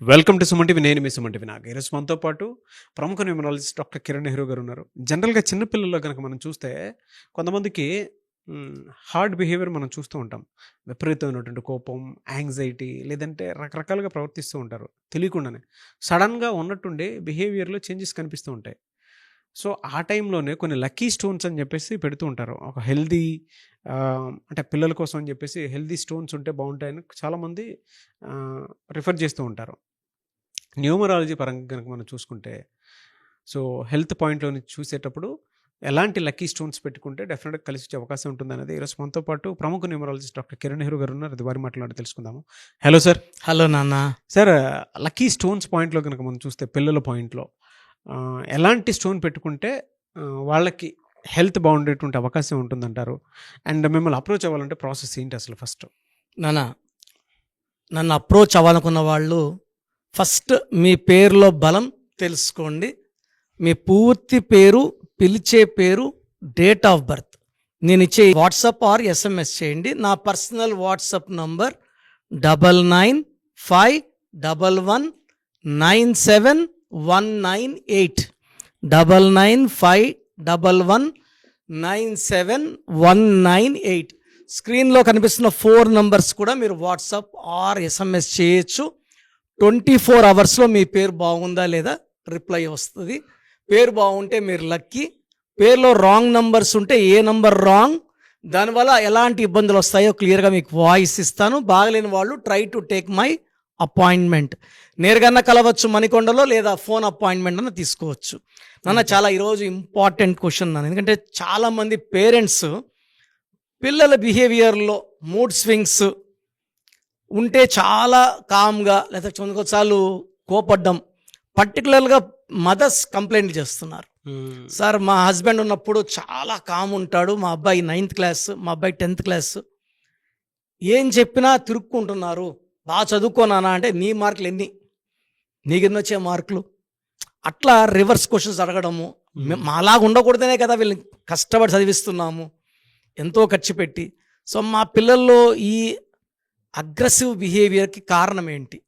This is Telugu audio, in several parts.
Welcome to Suman TV. నేను మీ సుమన్ టీవీ. నాకు ఈరోజు మనతో పాటు ప్రముఖ న్యూమరాలజిస్ట్ డాక్టర్ కిరణ్ నెహ్రూ గారు ఉన్నారు. జనరల్గా చిన్నపిల్లల్లో కనుక మనం చూస్తే కొంతమందికి హార్డ్ బిహేవియర్ మనం చూస్తూ ఉంటాం. విపరీతమైనటువంటి కోపం, యాంగ్జైటీ, లేదంటే రకరకాలుగా ప్రవర్తిస్తూ ఉంటారు తెలియకుండానే. సడన్గా ఉన్నట్టుండి బిహేవియర్లో చేంజెస్ కనిపిస్తూ ఉంటాయి. సో ఆ టైంలోనే కొన్ని లక్కీ స్టోన్స్ అని చెప్పేసి పెడుతూ ఉంటారు. ఒక హెల్దీ అంటే పిల్లల కోసం అని చెప్పేసి హెల్దీ స్టోన్స్ ఉంటే బాగుంటాయని చాలామంది రిఫర్ చేస్తూ ఉంటారు. న్యూమరాలజీ పరంగా కనుక మనం చూసుకుంటే, సో హెల్త్ పాయింట్లో నుంచి చూసేటప్పుడు ఎలాంటి లక్కీ స్టోన్స్ పెట్టుకుంటే డెఫినెట్గా కలిసి వచ్చే అవకాశం ఉంటుంది అనేది ఈరోజు మనతో పాటు ప్రముఖ న్యూమరాలజిస్ట్ డాక్టర్ కిరణ్ నెహ్రూ గారు ఉన్నారు. అది వారి మాట్లాడి తెలుసుకుందాము. Hello sir. హలో నాన్న. సార్, లక్కీ స్టోన్స్ పాయింట్లో కనుక మనం చూస్తే పిల్లల పాయింట్లో ఎలాంటి స్టోన్ పెట్టుకుంటే వాళ్ళకి హెల్త్ బాగుండేటువంటి అవకాశం ఉంటుందంటారు? అండ్ మిమ్మల్ని అప్రోచ్ అవ్వాలంటే ప్రాసెస్ ఏంటి అసలు ఫస్ట్? నన్ను అప్రోచ్ అవ్వాలనుకున్న వాళ్ళు ఫస్ట్ మీ పేరులో బలం తెలుసుకోండి. మీ పూర్తి పేరు, పిలిచే పేరు, డేట్ ఆఫ్ బర్త్ నేను ఇచ్చే వాట్సాప్ ఆర్ SMS చేయండి. నా పర్సనల్ వాట్సాప్ నంబర్ 9951197198 9951197198. స్క్రీన్లో కనిపిస్తున్న 4 నంబర్స్ కూడా మీరు వాట్సాప్ ఆర్ SMS చేయొచ్చు. 24 అవర్స్లో మీ పేరు బాగుందా లేదా రిప్లై వస్తుంది. పేరు బాగుంటే మీరు లక్కీ. పేరులో రాంగ్ నంబర్స్ ఉంటే ఏ నంబర్ రాంగ్, దానివల్ల ఎలాంటి ఇబ్బందులు వస్తాయో క్లియర్గా మీకు వాయిస్ ఇస్తాను. బాగలేని వాళ్ళు try to take my appointment. నేరుగా కలవచ్చు మణికొండలో, లేదా ఫోన్ అపాయింట్మెంట్ అన్న తీసుకోవచ్చు. చాలా ఈరోజు ఇంపార్టెంట్ క్వశ్చన్ నాన్న, ఎందుకంటే చాలామంది పేరెంట్స్ పిల్లల బిహేవియర్లో మూడ్ స్వింగ్స్ ఉంటే చాలా కామ్గా, లేదా కొన్నిసార్లు కోపడ్డం, పర్టికులర్గా మదర్స్ కంప్లైంట్ చేస్తున్నారు. సార్, మా హస్బెండ్ ఉన్నప్పుడు చాలా కామ్ ఉంటాడు, మా అబ్బాయి 9th క్లాస్, మా అబ్బాయి 10th క్లాస్, ఏం చెప్పినా తిరుక్కుంటున్నారు. బాగా చదువుకోనానా అంటే నీ మార్కులు ఎన్ని, నీకెన్ని వచ్చే మార్కులు, అట్లా రివర్స్ క్వశ్చన్స్ అడగడము. మాలాగా ఉండకూడదనే కదా వీళ్ళని కష్టపడి చదివిస్తున్నాము, ఎంతో ఖర్చు పెట్టి. సో మా పిల్లల్లో ఈ అగ్రెసివ్ బిహేవియర్కి కారణం ఏంటి?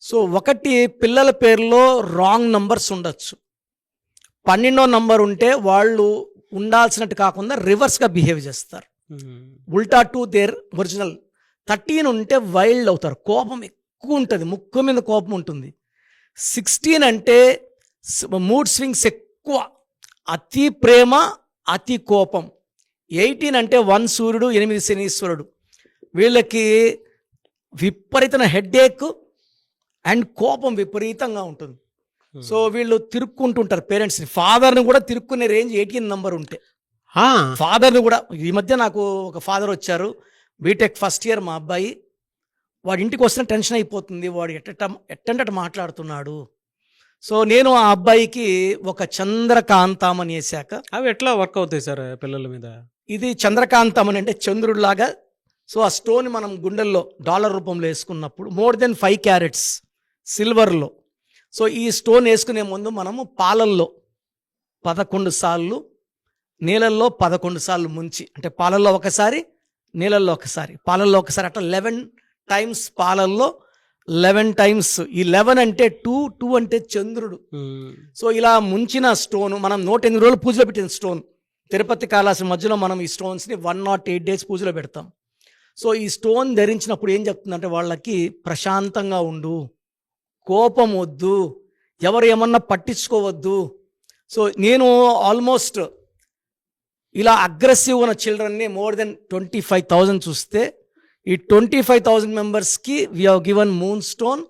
సో ఒకటి, పిల్లల పేరులో రాంగ్ నంబర్స్ ఉండొచ్చు. 12వ నంబర్ ఉంటే వాళ్ళు ఉండాల్సినట్టు కాకుండా రివర్స్గా బిహేవ్ చేస్తారు, ఉల్టా టు దేర్ ఒరిజినల్. 13 ఉంటే వైల్డ్ అవుతారు, కోపం ఎక్కువ ఉంటుంది, ముక్కు మీద కోపం ఉంటుంది. 16 అంటే మూడ్ స్వింగ్స్ ఎక్కువ, అతి ప్రేమ, అతి కోపం. 18 అంటే 1 సూర్యుడు 8 శనీశ్వరుడు. వీళ్ళకి విపరీతమైన హెడ్ఏక్ అండ్ కోపం విపరీతంగా ఉంటుంది. సో వీళ్ళు తిరుక్కుంటుంటారు పేరెంట్స్ని. ఫాదర్ని కూడా తిరుక్కునే రేంజ్ 18 నంబర్ ఉంటే. ఫాదర్ని కూడా, ఈ మధ్య నాకు ఒక ఫాదర్ వచ్చారు, బీటెక్ ఫస్ట్ ఇయర్ మా అబ్బాయి. వాడి ఇంటికి వస్తే టెన్షన్ అయిపోతుంది, వాడు ఎట్టంటే మాట్లాడుతున్నాడు. సో నేను ఆ అబ్బాయికి ఒక చంద్రకాంతం అని వేసాక. అవి ఎట్లా వర్క్ అవుతాయి సార్ పిల్లల మీద? ఇది చంద్రకాంతం అని అంటే చంద్రుడిలాగా. సో ఆ స్టోన్ మనం గుండెల్లో డాలర్ రూపంలో వేసుకున్నప్పుడు మోర్ దెన్ 5 క్యారెట్స్ సిల్వర్లో. సో ఈ స్టోన్ వేసుకునే ముందు మనము పాలల్లో 11 సార్లు, నీళ్ళల్లో 11 సార్లు ముంచి, అంటే పాలల్లో ఒకసారి, నీళ్ళల్లో ఒకసారి, పాలల్లో ఒకసారి, అట్లా 11 టైమ్స్ పాలల్లో, 11 టైమ్స్. ఈ 11 అంటే 2 అంటే చంద్రుడు. సో ఇలా ముంచిన స్టోన్ మనం 108 రోజులు పూజలో పెట్టిన స్టోన్. తిరుపతి కాళహస్తి మధ్యలో మనం ఈ స్టోన్స్ని 108 డేస్ పూజలో పెడతాం. సో ఈ స్టోన్ ధరించినప్పుడు ఏం చెప్తుందంటే వాళ్ళకి ప్రశాంతంగా ఉండు, కోపం వద్దు, ఎవరు ఏమన్నా పట్టించుకోవద్దు. సో నేను ఆల్మోస్ట్ ఇలా అగ్రెసివ్ ఉన్న చిల్డ్రన్ని మోర్ దెన్ 25,000 చూస్తే, ఈ 25,000 మెంబర్స్కి we have given moon stone.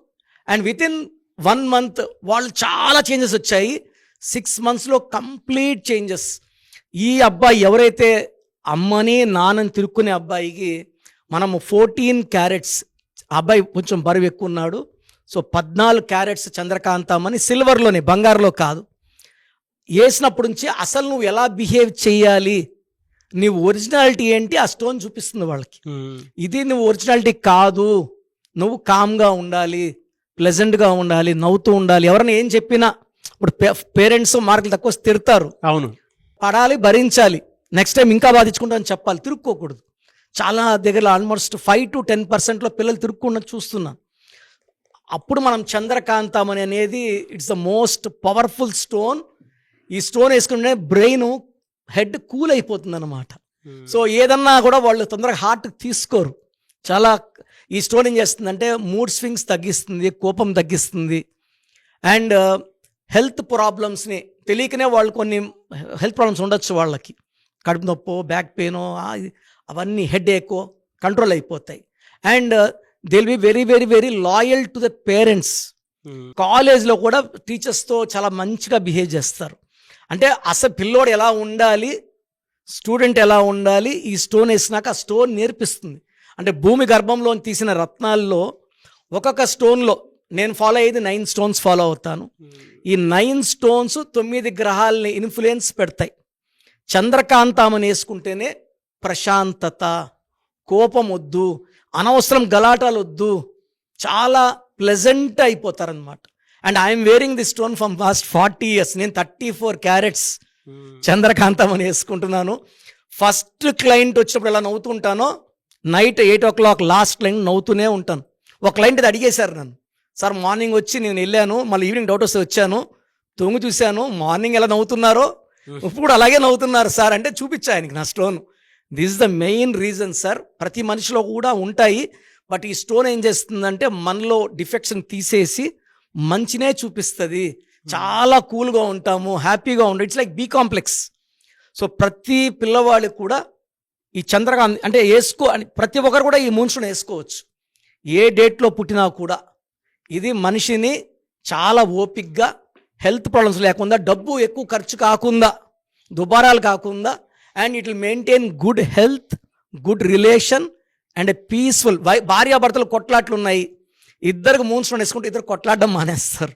And within 1 month వాళ్ళు చాలా చేంజెస్ వచ్చాయి. 6 మంత్స్లో కంప్లీట్ చేంజెస్. ఈ అబ్బాయి ఎవరైతే అమ్మని నాన్నని తిరుక్కునే అబ్బాయికి మనము 14 క్యారెట్స్, అబ్బాయి కొంచెం బరువు ఎక్కువ ఉన్నాడు, సో 14 క్యారెట్స్ చంద్రకాంతం అని సిల్వర్లోనే, బంగారులో కాదు, వేసినప్పటి నుంచి అసలు నువ్వు ఎలా బిహేవ్ చేయాలి, నీ ఒరిజినాలిటీ ఏంటి ఆ స్టోన్ చూపిస్తుంది వాళ్ళకి. ఇది నువ్వు ఒరిజినాలిటీ కాదు, నువ్వు కామ్గా ఉండాలి, ప్లెజెంట్గా ఉండాలి, నవ్వుతూ ఉండాలి. ఎవరైనా ఏం చెప్పినా, ఇప్పుడు పేరెంట్స్ మార్కులు తక్కువ తిడతారు, అవును, పడాలి, భరించాలి, నెక్స్ట్ టైం ఇంకా బాధించుకుంటామని చెప్పాలి, తిరుక్కోకూడదు. చాలా దగ్గర ఆల్మోస్ట్ 5 to 10% పిల్లలు తిరుక్కుండా చూస్తున్నా. అప్పుడు మనం చంద్రకాంతమణి అనేది it's the most powerful stone. ఈ స్టోన్ వేసుకుంటే బ్రెయిన్ హెడ్ కూల్ అయిపోతుంది అనమాట. సో ఏదన్నా కూడా వాళ్ళు తొందరగా హార్ట్ తీసుకోరు. చాలా ఈ స్టోన్ ఏం చేస్తుందంటే మూడ్ స్వింగ్స్ తగ్గిస్తుంది, కోపం తగ్గిస్తుంది, అండ్ హెల్త్ ప్రాబ్లమ్స్ని తెలియకనే వాళ్ళు కొన్ని హెల్త్ ప్రాబ్లమ్స్ ఉండొచ్చు, వాళ్ళకి కడుపు నొప్పో బ్యాక్ పెయినో అవన్నీ హెడ్ ఏకో కంట్రోల్ అయిపోతాయి. And they will be very very very loyal to the parents. కాలేజ్లో కూడా టీచర్స్తో చాలా మంచిగా బిహేవ్ చేస్తారు. అంటే అసలు పిల్లోడు ఎలా ఉండాలి, స్టూడెంట్ ఎలా ఉండాలి, ఈ స్టోన్ వేసినాక ఆ స్టోన్ నేర్పిస్తుంది. అంటే భూమి గర్భంలో తీసిన రత్నాల్లో ఒక్కొక్క స్టోన్లో నేను ఫాలో అయ్యేది 9 స్టోన్స్ ఫాలో అవుతాను. ఈ 9 స్టోన్స్ 9 గ్రహాలని ఇన్ఫ్లుయెన్స్ పెడతాయి. చంద్రకాంతమని వేసుకుంటేనే ప్రశాంతత, కోపం వద్దు, అనవసరం గలాటాలు వద్దు, చాలా ప్లెజెంట్ అయిపోతారనమాట. And I'm wearing the stone from last 40 years. నేను 34 క్యారెట్స్ చంద్రకాంతమని వేసుకుంటున్నాను. ఫస్ట్ క్లయింట్ వచ్చినప్పుడు ఎలా నవ్వుతుంటానో నైట్ 8 o'clock లాస్ట్ క్లయింట్ నవ్వుతూనే ఉంటాను. ఒక క్లయింట్ ఇది అడిగేశారు నన్ను, సార్ మార్నింగ్ వచ్చి నేను వెళ్ళాను, మళ్ళీ ఈవినింగ్ డౌట్ వస్తే వచ్చాను, తొంగి చూశాను, మార్నింగ్ ఎలా నవ్వుతున్నారో ఇప్పుడు అలాగే నవ్వుతున్నారు సార్ అంటే చూపించా ఆయనకి నా stone. This is the main reason sir. ప్రతి మనిషిలో కూడా ఉంటాయి, బట్ ఈ స్టోన్ ఏం చేస్తుందంటే మనలో డిఫెక్ట్స్ని తీసేసి మంచినే చూపిస్తుంది. చాలా కూల్గా ఉంటాము, హ్యాపీగా ఉంటాం. It's like B complex. So ప్రతి పిల్లవాళ్ళకి కూడా ఈ చంద్రకాంత్ అంటే ప్రతి ఒక్కరు కూడా ఈ మూన్ స్టోన్ వేసుకోవచ్చు. ఏ డేట్లో పుట్టినా కూడా ఇది మనిషిని చాలా ఓపిక్గా, హెల్త్ ప్రాబ్లమ్స్ లేకుండా, డబ్బు ఎక్కువ ఖర్చు కాకుండా, దుబారాలు కాకుండా, and it will maintain good health, good relation and peaceful. భార్యాభర్తలు కొట్లాట్లు ఉన్నాయి, ఇద్దరికి మూన్ స్టోన్ వేసుకుంటే ఇద్దరు కొట్లాడడం మానేస్తారు.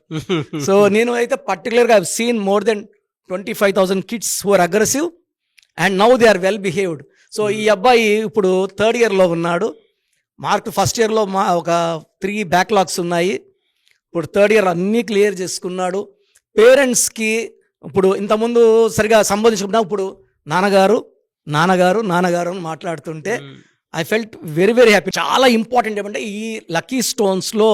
సో నేను అయితే పర్టికులర్గా I seen more than 25,000 kids who are aggressive and now they are well behaved. So ఈ అబ్బాయి ఇప్పుడు 3rd yearలో ఉన్నాడు. మార్క్ ఫస్ట్ ఇయర్లో ఒక 3 backlogs ఉన్నాయి. ఇప్పుడు 3rd year అన్నీ క్లియర్ చేసుకున్నాడు. పేరెంట్స్కి ఇప్పుడు ఇంతకుముందు సరిగా సంబోధించుకుంటున్నా, ఇప్పుడు నాన్నగారు నాన్నగారు నాన్నగారు అని మాట్లాడుతుంటే I felt very very happy. చాలా ఇంపార్టెంట్ ఏమంటే ఈ లక్కీ స్టోన్స్లో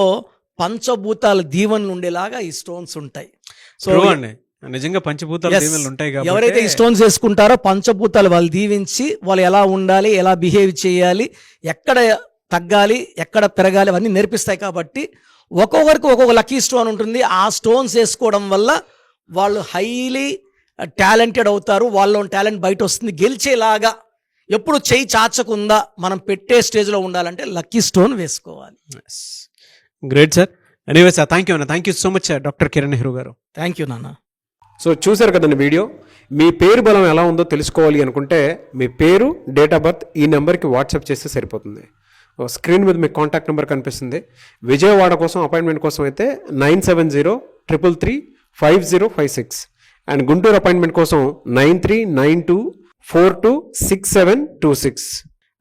పంచభూతాల దీవెనలు ఉండేలాగా ఈ స్టోన్స్ ఉంటాయి. సో నిజంగా పంచభూతాలు దీవెనలు ఉంటాయి కాబట్టి ఎవరైతే ఈ స్టోన్స్ వేసుకుంటారో పంచభూతాలు వాళ్ళు దీవించి వాళ్ళు ఎలా ఉండాలి, ఎలా బిహేవ్ చేయాలి, ఎక్కడ తగ్గాలి, ఎక్కడ పెరగాలి అవన్నీ నేర్పిస్తాయి. కాబట్టి ఒక్కొక్కరికి ఒక్కొక్క లక్కీ స్టోన్ ఉంటుంది. ఆ స్టోన్స్ వేసుకోవడం వల్ల వాళ్ళు హైలీ టాలెంటెడ్ అవుతారు, వాళ్ళ టాలెంట్ బయట వస్తుంది. గెలిచేలాగా ఎప్పుడు చేయి చాచకుండా మనం పెట్టే స్టేజ్లో ఉండాలంటే లక్కీ స్టోన్ వేసుకోవాలి. Great sir. Anyway sir, thank you అన్న. Thank you so much doctor Kiran Nehru garu. Thank you నాన్న. సో చూశారు కదండి వీడియో. మీ పేరు బలం ఎలా ఉందో తెలుసుకోవాలి అనుకుంటే మీ పేరు, డేట్ ఆఫ్ బర్త్ ఈ నెంబర్కి వాట్సాప్ చేస్తే సరిపోతుంది. స్క్రీన్ మీద మీకు కాంటాక్ట్ నెంబర్ కనిపిస్తుంది. విజయవాడ కోసం అపాయింట్మెంట్ కోసం అయితే 9703335056 అండ్ గుంటూరు అపాయింట్మెంట్ కోసం 9392426726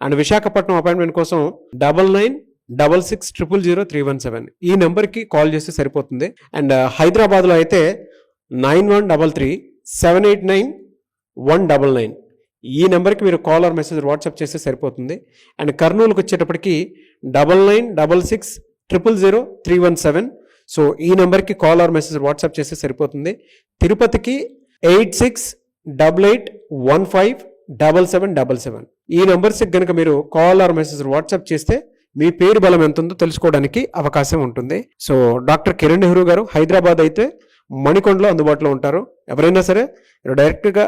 అండ్ విశాఖపట్నం అపాయింట్మెంట్ కోసం 9966600317 ఈ నెంబర్కి కాల్ చేస్తే సరిపోతుంది. అండ్ హైదరాబాద్లో అయితే 9133789199 ఈ నెంబర్కి మీరు కాల్ ఆర్ మెసేజ్ వాట్సాప్ చేస్తే సరిపోతుంది. అండ్ కర్నూలుకి వచ్చేటప్పటికి 9966000317 సో ఈ నెంబర్కి కాల్ ఆర్ మెసేజ్ వాట్సాప్ చేస్తే సరిపోతుంది. తిరుపతికి 8688157777 ఈ నెంబర్స్కి కనుక మీరు కాల్ ఆర్ మెసేజ్ వాట్సాప్ చేస్తే మీ పేరు బలం ఎంత ఉందో తెలుసుకోవడానికి అవకాశం ఉంటుంది. సో డాక్టర్ కిరణ్ నెహ్రూ గారు హైదరాబాద్ అయితే మణికొండలో అందుబాటులో ఉంటారు. ఎవరైనా సరే డైరెక్ట్గా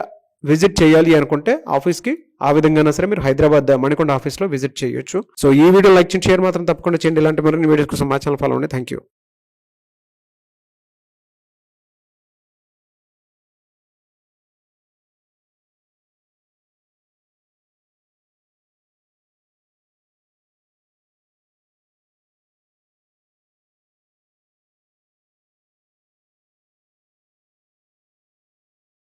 విజిట్ చేయాలి అనుకుంటే ఆఫీస్కి ఆ విధంగా సరే మీరు హైదరాబాద్ మణికొండ ఆఫీస్లో విజిట్ చేయొచ్చు. సో ఈ వీడియో లైక్ చేయండి, షేర్ మాత్రం తప్పకుండా చేయండి. ఇలాంటి మరిన్ని వీడియోస్ కోసం మా ఛానల్ ఫాలో అవ్వండి. Thank you.